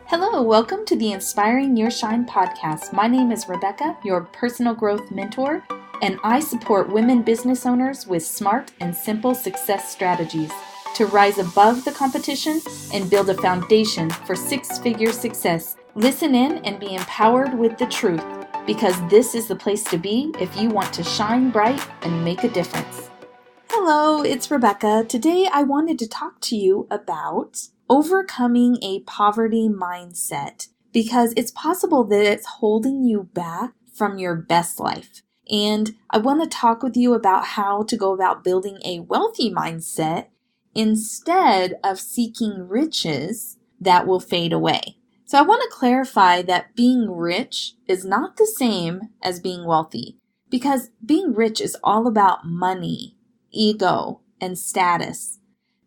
Hello, welcome to the Inspiring Your Shine podcast. My name is Rebecca, your personal growth mentor, and I support women business owners with smart and simple success strategies to rise above the competition and build a foundation for six-figure success. Listen in and be empowered with the truth, because this is the place to be if you want to shine bright and make a difference. Hello, it's Rebecca. Today I wanted to talk to you about overcoming a poverty mindset, because it's possible that it's holding you back from your best life. And I want to talk with you about how to go about building a wealthy mindset instead of seeking riches that will fade away. So I want to clarify that being rich is not the same as being wealthy, because being rich is all about money, ego, and status.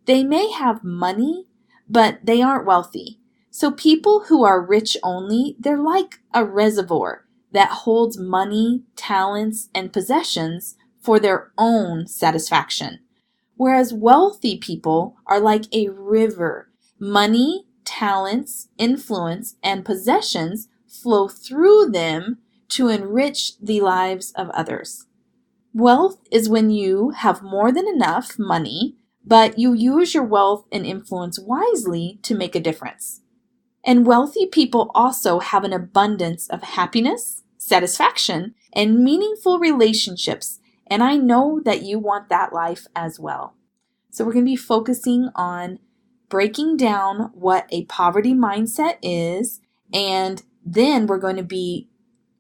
They may have money, but they aren't wealthy. So people who are rich only, they're like a reservoir that holds money, talents, and possessions for their own satisfaction. Whereas wealthy people are like a river. Money, talents, influence, and possessions flow through them to enrich the lives of others. Wealth is when you have more than enough money, but you use your wealth and influence wisely to make a difference. And wealthy people also have an abundance of happiness, satisfaction, and meaningful relationships. And I know that you want that life as well. So we're going to be focusing on breaking down what a poverty mindset is, and then we're going to be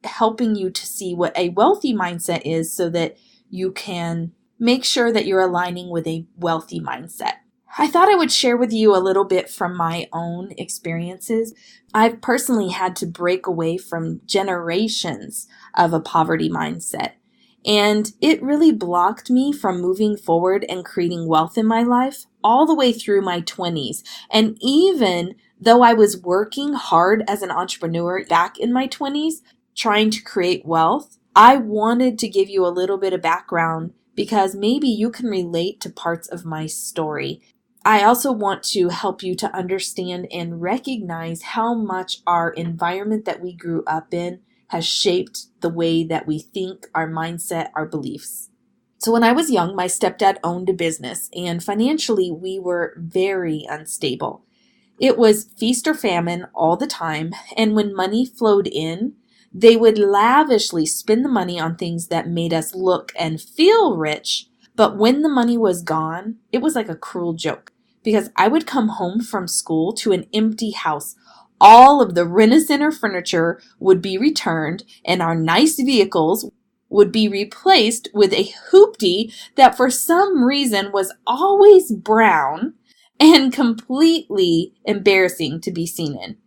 helping you to see what a wealthy mindset is so that you can make sure that you're aligning with a wealthy mindset. I thought I would share with you a little bit from my own experiences. I've personally had to break away from generations of a poverty mindset, and it really blocked me from moving forward and creating wealth in my life all the way through my 20s. And even though I was working hard as an entrepreneur back in my 20s, trying to create wealth, I wanted to give you a little bit of background because maybe you can relate to parts of my story. I also want to help you to understand and recognize how much our environment that we grew up in has shaped the way that we think, our mindset, our beliefs. So when I was young, my stepdad owned a business, and financially we were very unstable. It was feast or famine all the time, and when money flowed in, they would lavishly spend the money on things that made us look and feel rich, but when the money was gone, it was like a cruel joke, because I would come home from school to an empty house. All of the Rent-A-Center furniture would be returned, and our nice vehicles would be replaced with a hoopty that for some reason was always brown and completely embarrassing to be seen in.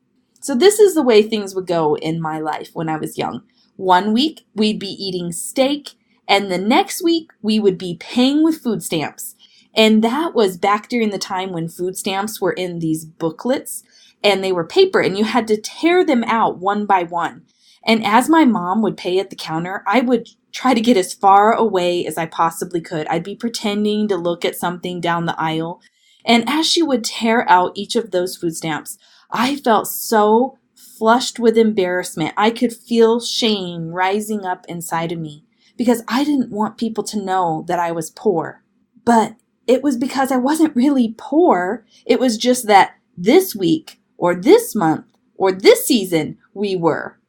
So this is the way things would go in my life when I was young. One week, we'd be eating steak, and the next week, we would be paying with food stamps. And that was back during the time when food stamps were in these booklets, and they were paper, and you had to tear them out one by one. And as my mom would pay at the counter, I would try to get as far away as I possibly could. I'd be pretending to look at something down the aisle. And as she would tear out each of those food stamps, I felt so flushed with embarrassment. I could feel shame rising up inside of me because I didn't want people to know that I was poor. But it was because I wasn't really poor. It was just that this week or this month or this season we were.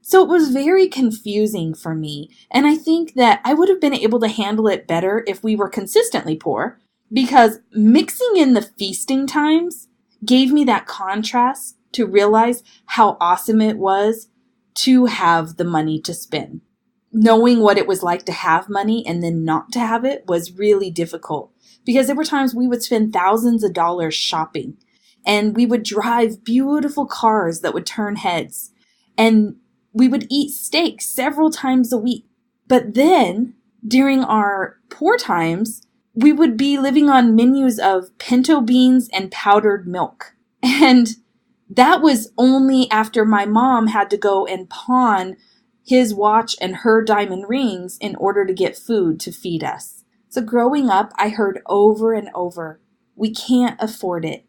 So it was very confusing for me. And I think that I would have been able to handle it better if we were consistently poor, because mixing in the feasting times gave me that contrast to realize how awesome it was to have the money to spend. Knowing what it was like to have money and then not to have it was really difficult, because there were times we would spend thousands of dollars shopping, and we would drive beautiful cars that would turn heads, and we would eat steak several times a week. But then during our poor times, we would be living on menus of pinto beans and powdered milk. And that was only after my mom had to go and pawn his watch and her diamond rings in order to get food to feed us. So growing up, I heard over and over, we can't afford it.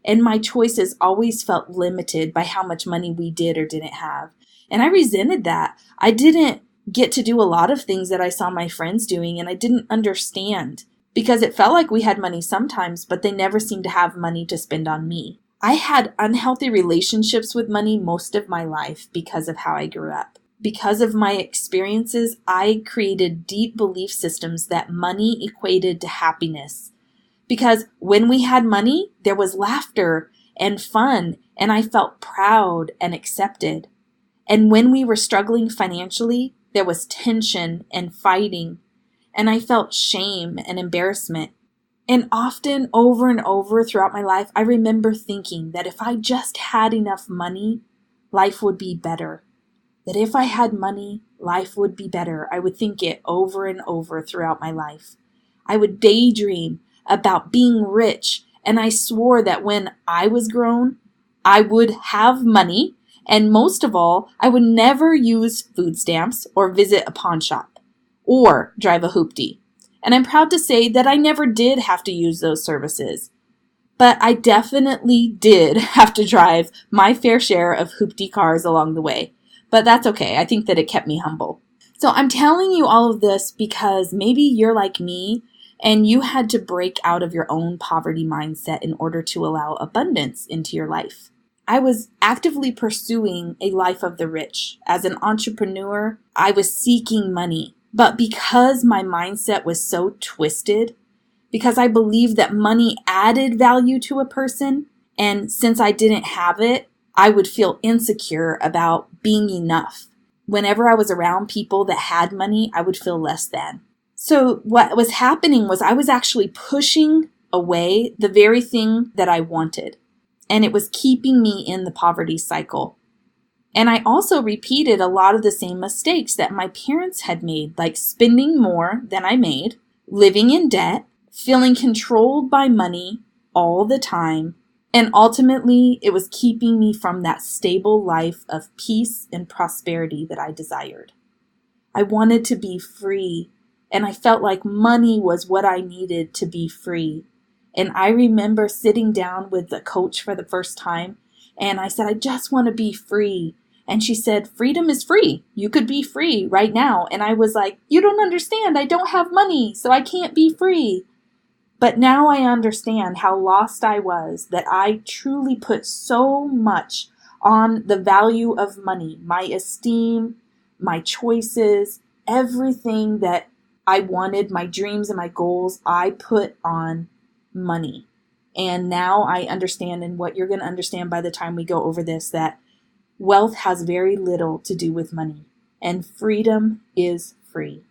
And my choices always felt limited by how much money we did or didn't have. And I resented that. I didn't get to do a lot of things that I saw my friends doing, and I didn't understand because it felt like we had money sometimes, but they never seemed to have money to spend on me. I had unhealthy relationships with money most of my life because of how I grew up. Because of my experiences, I created deep belief systems that money equated to happiness. Because when we had money, there was laughter and fun, and I felt proud and accepted. And when we were struggling financially, there was tension and fighting, and I felt shame and embarrassment. And often, over and over throughout my life, I remember thinking that if I just had enough money, life would be better. That if I had money, life would be better. I would think it over and over throughout my life. I would daydream about being rich, and I swore that when I was grown, I would have money, and most of all, I would never use food stamps or visit a pawn shop or drive a hoopty. And I'm proud to say that I never did have to use those services. But I definitely did have to drive my fair share of hoopty cars along the way. But that's okay. I think that it kept me humble. So I'm telling you all of this because maybe you're like me and you had to break out of your own poverty mindset in order to allow abundance into your life. I was actively pursuing a life of the rich. As an entrepreneur, I was seeking money. But because my mindset was so twisted, because I believed that money added value to a person, and since I didn't have it, I would feel insecure about being enough. Whenever I was around people that had money, I would feel less than. So what was happening was I was actually pushing away the very thing that I wanted, and it was keeping me in the poverty cycle. And I also repeated a lot of the same mistakes that my parents had made, like spending more than I made, living in debt, feeling controlled by money all the time, and ultimately it was keeping me from that stable life of peace and prosperity that I desired. I wanted to be free, and I felt like money was what I needed to be free. And I remember sitting down with the coach for the first time, and I said, I just want to be free. And she said, freedom is free. You could be free right now. And I was like, you don't understand. I don't have money, so I can't be free. But now I understand how lost I was, that I truly put so much on the value of money, my esteem, my choices, everything that I wanted, my dreams and my goals, I put on money. And now I understand, and what you're going to understand by the time we go over this, that wealth has very little to do with money, and freedom is free.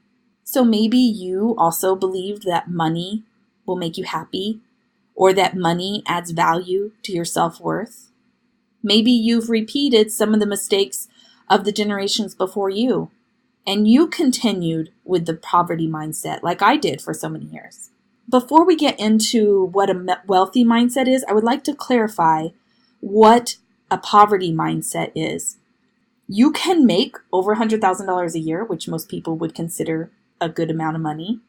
So maybe you also believed that money will make you happy, or that money adds value to your self-worth. Maybe you've repeated some of the mistakes of the generations before you, and you continued with the poverty mindset like I did for so many years. Before we get into what a wealthy mindset is, I would like to clarify what a poverty mindset is. You can make over $100,000 a year, which most people would consider a good amount of money,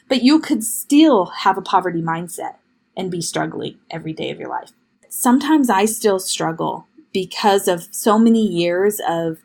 but you could still have a poverty mindset and be struggling every day of your life. Sometimes I still struggle because of so many years of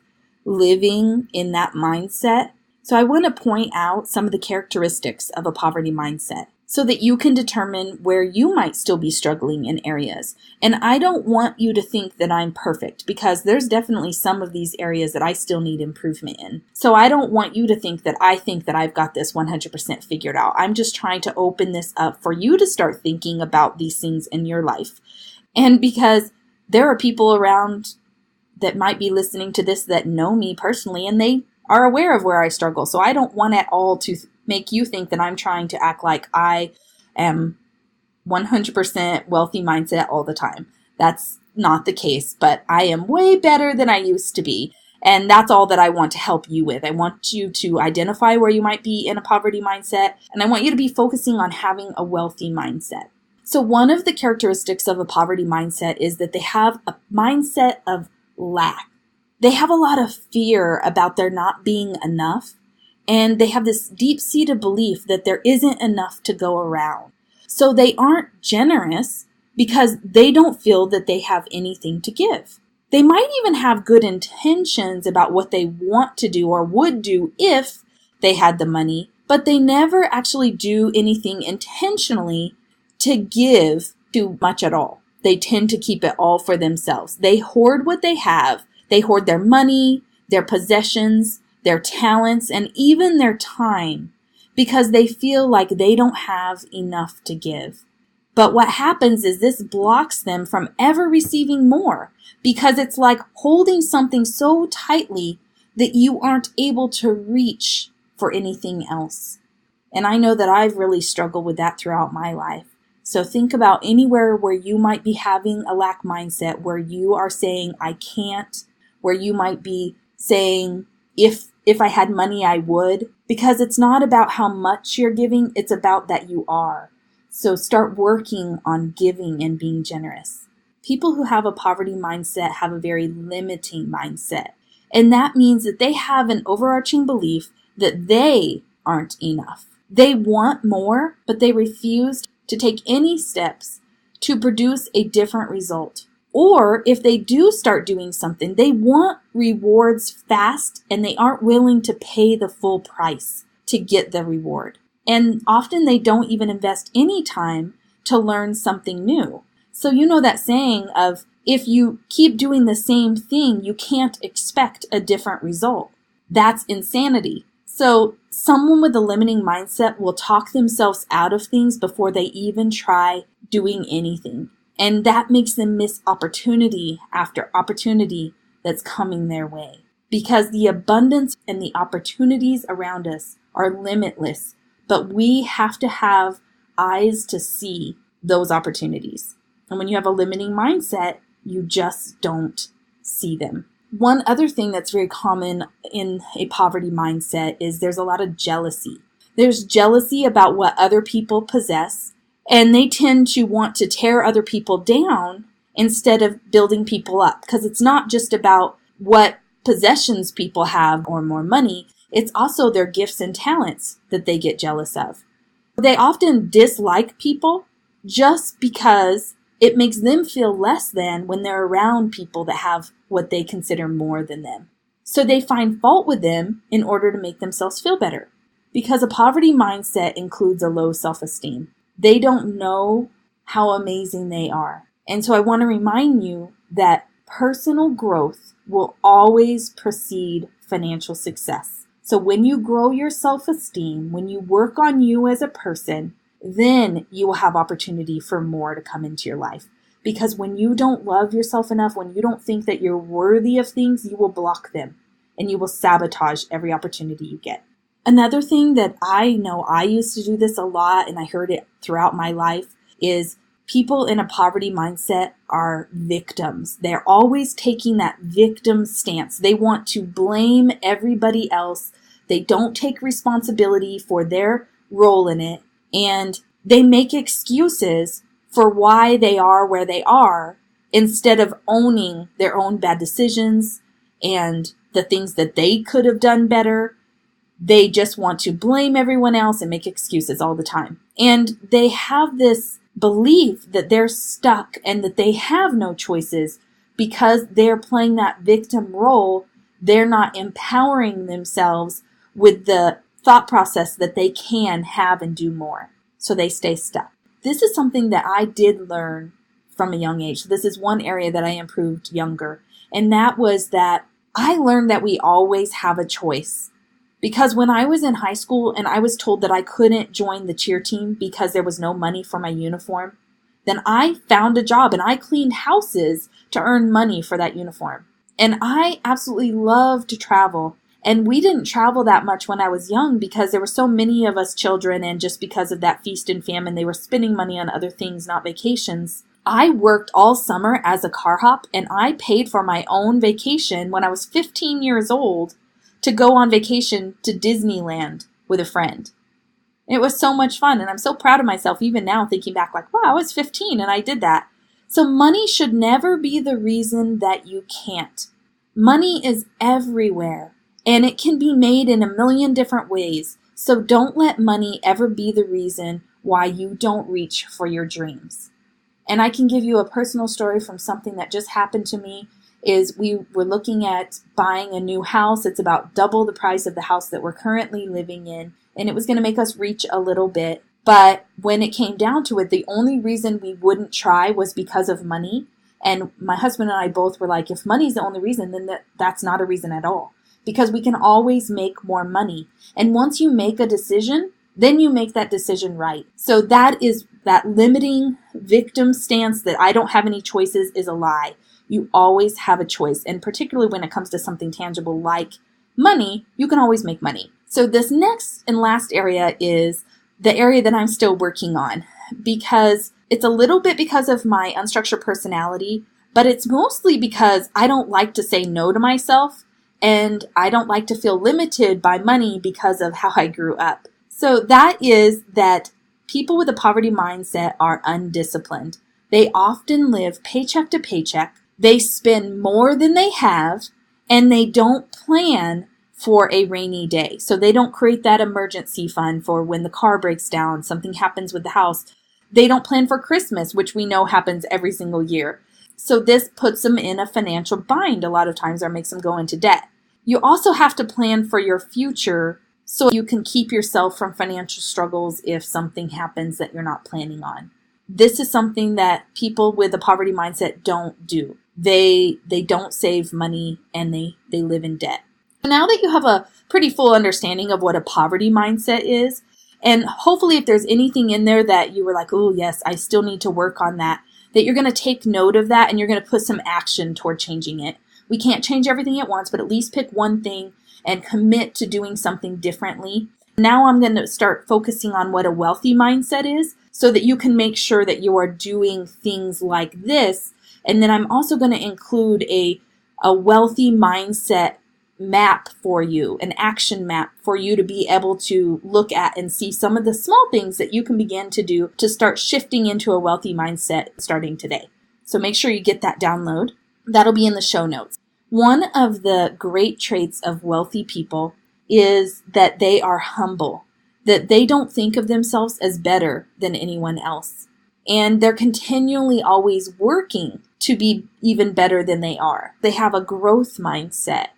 living in that mindset. So I want to point out some of the characteristics of a poverty mindset so that you can determine where you might still be struggling in areas. And I don't want you to think that I'm perfect, because there's definitely some of these areas that I still need improvement in. So I don't want you to think that I think that I've got this 100% figured out. I'm just trying to open this up for you to start thinking about these things in your life. And because there are people around that might be listening to this that know me personally, and they are aware of where I struggle. So I don't want at all to make you think that I'm trying to act like I am 100% wealthy mindset all the time. That's not the case, but I am way better than I used to be. And that's all that I want to help you with. I want you to identify where you might be in a poverty mindset, and I want you to be focusing on having a wealthy mindset. So one of the characteristics of a poverty mindset is that they have a mindset of lack. They have a lot of fear about there not being enough, and they have this deep-seated belief that there isn't enough to go around. So they aren't generous because they don't feel that they have anything to give. They might even have good intentions about what they want to do or would do if they had the money, but they never actually do anything intentionally to give too much at all. They tend to keep it all for themselves. They hoard what they have. They hoard their money, their possessions, their talents, and even their time because they feel like they don't have enough to give. But what happens is this blocks them from ever receiving more because it's like holding something so tightly that you aren't able to reach for anything else. And I know that I've really struggled with that throughout my life. So think about anywhere where you might be having a lack mindset, where you are saying, I can't, where you might be saying, if I had money, I would, because it's not about how much you're giving, it's about that you are. So start working on giving and being generous. People who have a poverty mindset have a very limiting mindset. And that means that they have an overarching belief that they aren't enough. They want more, but they refuse to take any steps to produce a different result. Or if they do start doing something, they want rewards fast and they aren't willing to pay the full price to get the reward. And often they don't even invest any time to learn something new. So you know that saying of, if you keep doing the same thing, you can't expect a different result. That's insanity. So someone with a limiting mindset will talk themselves out of things before they even try doing anything. And that makes them miss opportunity after opportunity that's coming their way. Because the abundance and the opportunities around us are limitless. But we have to have eyes to see those opportunities. And when you have a limiting mindset, you just don't see them. One other thing that's very common in a poverty mindset is there's a lot of jealousy. There's jealousy about what other people possess, and they tend to want to tear other people down instead of building people up. Because it's not just about what possessions people have or more money. It's also their gifts and talents that they get jealous of. They often dislike people just because it makes them feel less than when they're around people that have what they consider more than them. So they find fault with them in order to make themselves feel better. Because a poverty mindset includes a low self-esteem. They don't know how amazing they are. And so I want to remind you that personal growth will always precede financial success. So when you grow your self-esteem, when you work on you as a person, then you will have opportunity for more to come into your life. Because when you don't love yourself enough, when you don't think that you're worthy of things, you will block them and you will sabotage every opportunity you get. Another thing that I know, I used to do this a lot and I heard it throughout my life, is people in a poverty mindset are victims. They're always taking that victim stance. They want to blame everybody else. They don't take responsibility for their role in it. And they make excuses for why they are where they are instead of owning their own bad decisions and the things that they could have done better. They just want to blame everyone else and make excuses all the time. And they have this belief that they're stuck and that they have no choices because they're playing that victim role. They're not empowering themselves with the thought process that they can have and do more. So they stay stuck. This is something that I did learn from a young age. This is one area that I improved younger. And that was that I learned that we always have a choice. Because when I was in high school and I was told that I couldn't join the cheer team because there was no money for my uniform, then I found a job and I cleaned houses to earn money for that uniform. And I absolutely love to travel. And we didn't travel that much when I was young because there were so many of us children, and just because of that feast and famine, they were spending money on other things, not vacations. I worked all summer as a car hop, and I paid for my own vacation when I was 15 years old to go on vacation to Disneyland with a friend. It was so much fun, and I'm so proud of myself even now thinking back like, wow, I was 15 and I did that. So money should never be the reason that you can't. Money is everywhere. And it can be made in a million different ways. So don't let money ever be the reason why you don't reach for your dreams. And I can give you a personal story from something that just happened to me. Is we were looking at buying a new house. It's about double the price of the house that we're currently living in. And it was going to make us reach a little bit. But when it came down to it, the only reason we wouldn't try was because of money. And my husband and I both were like, if money's the only reason, then that's not a reason at all. Because we can always make more money. And once you make a decision, then you make that decision right. So that limiting victim stance that I don't have any choices is a lie. You always have a choice. And particularly when it comes to something tangible like money, you can always make money. So this next and last area is the area that I'm still working on, because it's a little bit because of my unstructured personality, but it's mostly because I don't like to say no to myself, and I don't like to feel limited by money because of how I grew up. So that is that people with a poverty mindset are undisciplined. They often live paycheck to paycheck. They spend more than they have, and they don't plan for a rainy day. So they don't create that emergency fund for when the car breaks down, something happens with the house. They don't plan for Christmas, which we know happens every single year. So this puts them in a financial bind a lot of times, or makes them go into debt. You also have to plan for your future so you can keep yourself from financial struggles if something happens that you're not planning on. This is something that people with a poverty mindset don't do. They don't save money, and they live in debt. Now that you have a pretty full understanding of what a poverty mindset is, and hopefully if there's anything in there that you were like, oh yes, I still need to work on that you're going to take note of that and you're going to put some action toward changing it. We can't change everything at once, but at least pick one thing and commit to doing something differently. Now I'm going to start focusing on what a wealthy mindset is so that you can make sure that you are doing things like this. And then I'm also going to include a wealthy mindset map for you, an action map for you to be able to look at and see some of the small things that you can begin to do to start shifting into a wealthy mindset starting today. So make sure you get that download. That'll be in the show notes. One of the great traits of wealthy people is that they are humble, that they don't think of themselves as better than anyone else. And they're continually always working to be even better than they are. They have a growth mindset.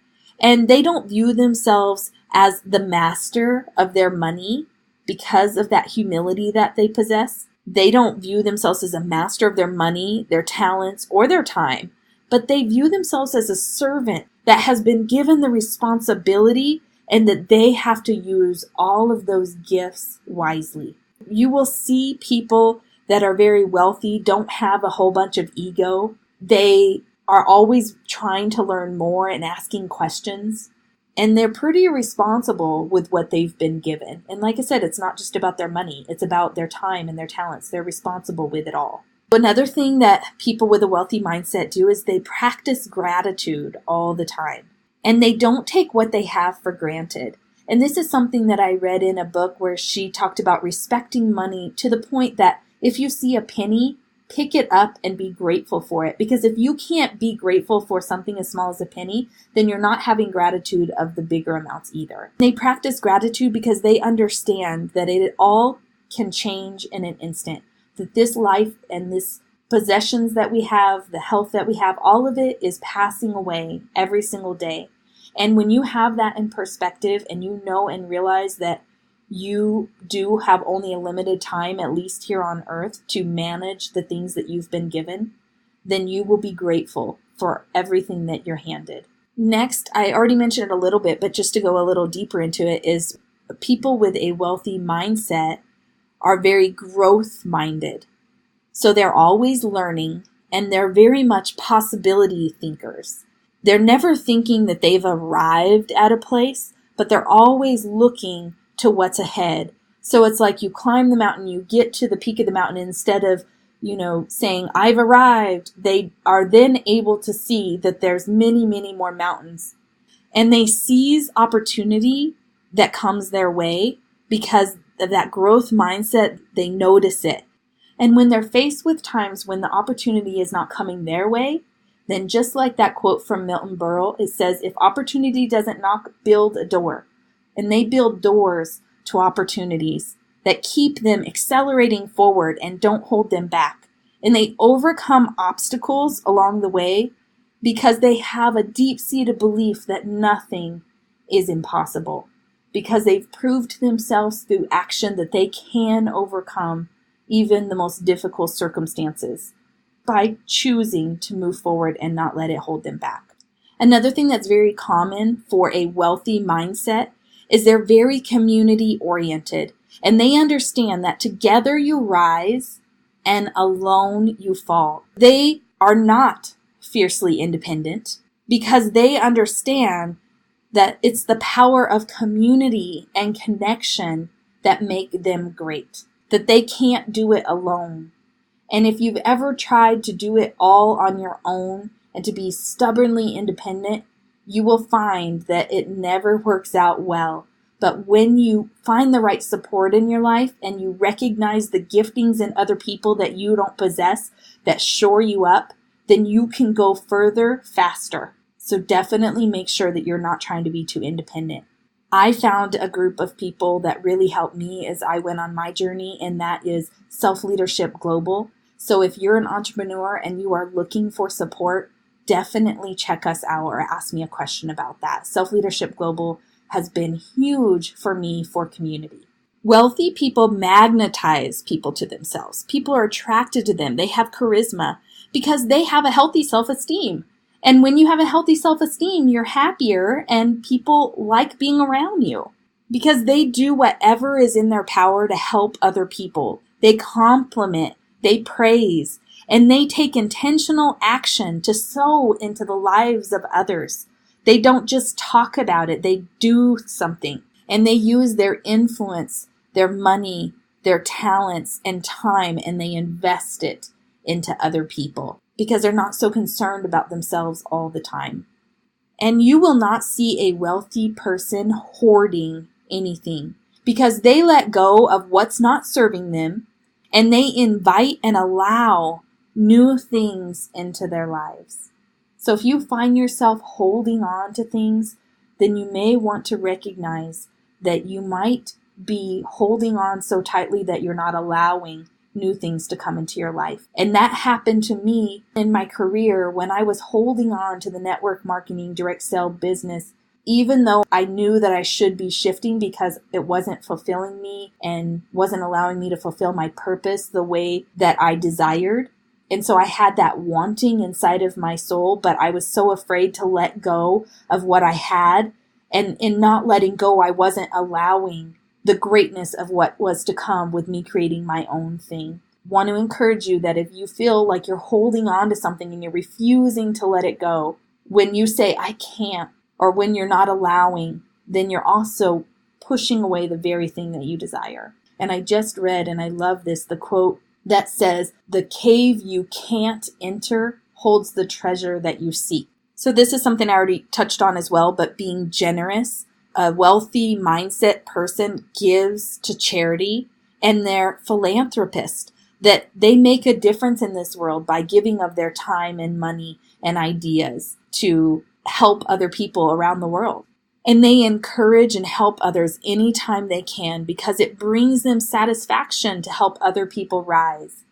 And they don't view themselves as the master of their money because of that humility that they possess. They don't view themselves as a master of their money, their talents, or their time, but they view themselves as a servant that has been given the responsibility and that they have to use all of those gifts wisely. You will see people that are very wealthy don't have a whole bunch of ego. They are always trying to learn more and asking questions. And they're pretty responsible with what they've been given. And like I said, it's not just about their money. It's about their time and their talents. They're responsible with it all. Another thing that people with a wealthy mindset do is they practice gratitude all the time. And they don't take what they have for granted. And this is something that I read in a book where she talked about respecting money to the point that if you see a penny, pick it up and be grateful for it. Because if you can't be grateful for something as small as a penny, then you're not having gratitude of the bigger amounts either. They practice gratitude because they understand that it all can change in an instant. That this life and this possessions that we have, the health that we have, all of it is passing away every single day. And when you have that in perspective and you know and realize that you do have only a limited time, at least here on earth, to manage the things that you've been given, then you will be grateful for everything that you're handed. Next, I already mentioned it a little bit, but just to go a little deeper into it, is people with a wealthy mindset are very growth-minded. So they're always learning, and they're very much possibility thinkers. They're never thinking that they've arrived at a place, but they're always looking to what's ahead. So it's like you climb the mountain, you get to the peak of the mountain, instead of, saying, I've arrived, they are then able to see that there's many, many more mountains. And they seize opportunity that comes their way because of that growth mindset. They notice it. And when they're faced with times when the opportunity is not coming their way, then just like that quote from Milton Berle, it says, if opportunity doesn't knock, build a door. And they build doors to opportunities that keep them accelerating forward and don't hold them back. And they overcome obstacles along the way because they have a deep-seated belief that nothing is impossible. Because they've proved to themselves through action that they can overcome even the most difficult circumstances by choosing to move forward and not let it hold them back. Another thing that's very common for a wealthy mindset is they're very community-oriented, and they understand that together you rise and alone you fall. They are not fiercely independent because they understand that it's the power of community and connection that make them great, that they can't do it alone. And if you've ever tried to do it all on your own and to be stubbornly independent, you will find that it never works out well. But when you find the right support in your life and you recognize the giftings in other people that you don't possess that shore you up, then you can go further faster. So definitely make sure that you're not trying to be too independent. I found a group of people that really helped me as I went on my journey, and that is Self-Leadership Global. So if you're an entrepreneur and you are looking for support, definitely check us out or ask me a question about that. Self-Leadership Global has been huge for me for community. Wealthy people magnetize people to themselves. People are attracted to them. They have charisma because they have a healthy self-esteem. And when you have a healthy self-esteem, you're happier and people like being around you because they do whatever is in their power to help other people. They compliment, they praise, and they take intentional action to sow into the lives of others. They don't just talk about it, they do something. And they use their influence, their money, their talents, and time, and they invest it into other people because they're not so concerned about themselves all the time. And you will not see a wealthy person hoarding anything because they let go of what's not serving them and they invite and allow new things into their lives. So if you find yourself holding on to things, then you may want to recognize that you might be holding on so tightly that you're not allowing new things to come into your life. And that happened to me in my career when I was holding on to the network marketing direct sale business, even though I knew that I should be shifting because it wasn't fulfilling me and wasn't allowing me to fulfill my purpose the way that I desired. And so I had that wanting inside of my soul, but I was so afraid to let go of what I had. And in not letting go, I wasn't allowing the greatness of what was to come with me creating my own thing. Want to encourage you that if you feel like you're holding on to something and you're refusing to let it go, when you say, I can't, or when you're not allowing, then you're also pushing away the very thing that you desire. And I just read, and I love this, the quote that says, the cave you can't enter holds the treasure that you seek. So this is something I already touched on as well, but being generous. A wealthy mindset person gives to charity, and they're philanthropists, that they make a difference in this world by giving of their time and money and ideas to help other people around the world. And they encourage and help others anytime they can because it brings them satisfaction to help other people rise.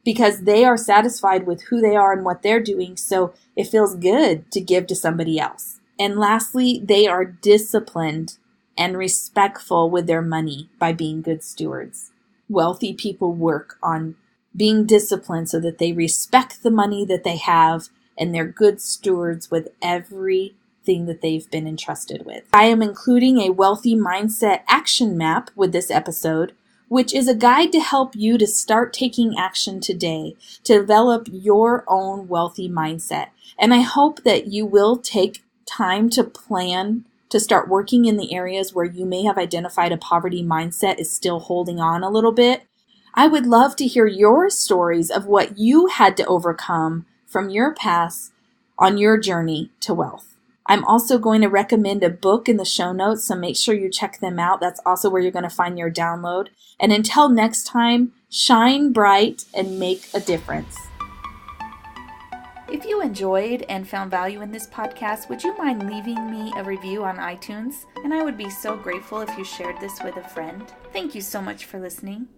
Because they are satisfied with who they are and what they're doing, so it feels good to give to somebody else. And lastly, they are disciplined and respectful with their money by being good stewards. Wealthy people work on being disciplined so that they respect the money that they have and they're good stewards with everything that they've been entrusted with. I am including a wealthy mindset action map with this episode, which is a guide to help you to start taking action today to develop your own wealthy mindset. And I hope that you will take time to plan to start working in the areas where you may have identified a poverty mindset is still holding on a little bit. I would love to hear your stories of what you had to overcome from your past on your journey to wealth. I'm also going to recommend a book in the show notes, so make sure you check them out. That's also where you're going to find your download. And until next time, shine bright and make a difference. If you enjoyed and found value in this podcast, would you mind leaving me a review on iTunes? And I would be so grateful if you shared this with a friend. Thank you so much for listening.